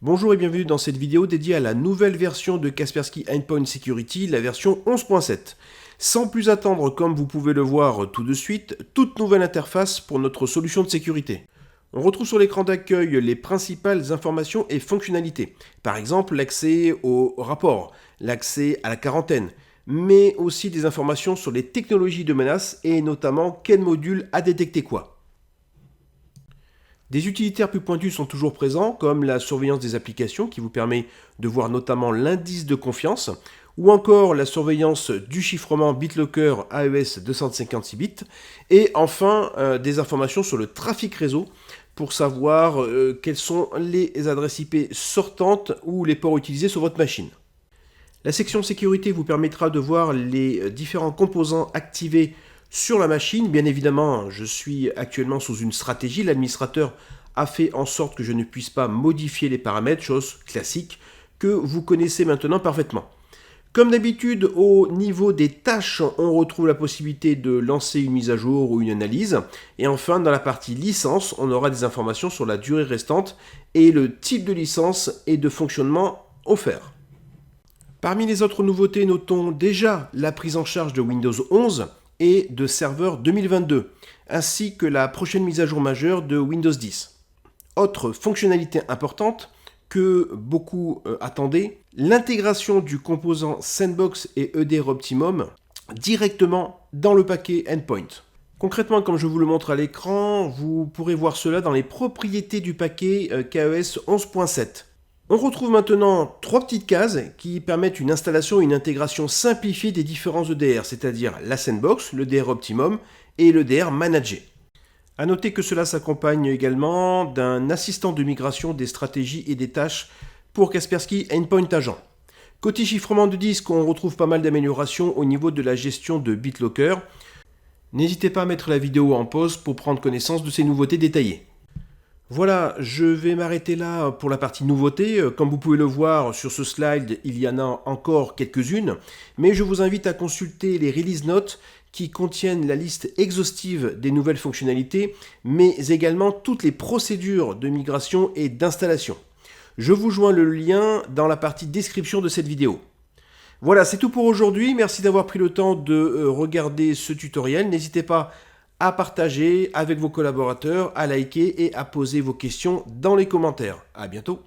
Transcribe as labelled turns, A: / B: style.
A: Bonjour et bienvenue dans cette vidéo dédiée à la nouvelle version de Kaspersky Endpoint Security, la version 11.7. Sans plus attendre, comme vous pouvez le voir tout de suite, toute nouvelle interface pour notre solution de sécurité. On retrouve sur l'écran d'accueil les principales informations et fonctionnalités. Par exemple, l'accès au rapport, l'accès à la quarantaine, mais aussi des informations sur les technologies de menace et notamment quel module a détecté quoi. Des utilitaires plus pointus sont toujours présents, comme la surveillance des applications qui vous permet de voir notamment l'indice de confiance, ou encore la surveillance du chiffrement BitLocker AES 256 bits, et enfin des informations sur le trafic réseau pour savoir quelles sont les adresses IP sortantes ou les ports utilisés sur votre machine. La section sécurité vous permettra de voir les différents composants activés sur la machine. Bien évidemment, je suis actuellement sous une stratégie. L'administrateur a fait en sorte que je ne puisse pas modifier les paramètres, chose classique que vous connaissez maintenant parfaitement. Comme d'habitude, au niveau des tâches, on retrouve la possibilité de lancer une mise à jour ou une analyse. Et enfin, dans la partie licence, on aura des informations sur la durée restante et le type de licence et de fonctionnement offert. Parmi les autres nouveautés, notons déjà la prise en charge de Windows 11 et de serveur 2022, ainsi que la prochaine mise à jour majeure de Windows 10. Autre fonctionnalité importante que beaucoup attendaient, l'intégration du composant Sandbox et EDR Optimum directement dans le paquet Endpoint. Concrètement, comme je vous le montre à l'écran, vous pourrez voir cela dans les propriétés du paquet KES 11.7. On retrouve maintenant trois petites cases qui permettent une installation et une intégration simplifiée des différents EDR, c'est-à-dire la Sandbox, l'EDR Optimum et l'EDR Manager. A noter que cela s'accompagne également d'un assistant de migration des stratégies et des tâches pour Kaspersky Endpoint Agent. Côté chiffrement de disque, on retrouve pas mal d'améliorations au niveau de la gestion de BitLocker. N'hésitez pas à mettre la vidéo en pause pour prendre connaissance de ces nouveautés détaillées. Voilà, je vais m'arrêter là pour la partie nouveauté. Comme vous pouvez le voir sur ce slide, il y en a encore quelques-unes, mais je vous invite à consulter les release notes qui contiennent la liste exhaustive des nouvelles fonctionnalités, mais également toutes les procédures de migration et d'installation. Je vous joins le lien dans la partie description de cette vidéo. Voilà, c'est tout pour aujourd'hui. Merci d'avoir pris le temps de regarder ce tutoriel. N'hésitez pas à partager avec vos collaborateurs, à liker et à poser vos questions dans les commentaires. À bientôt.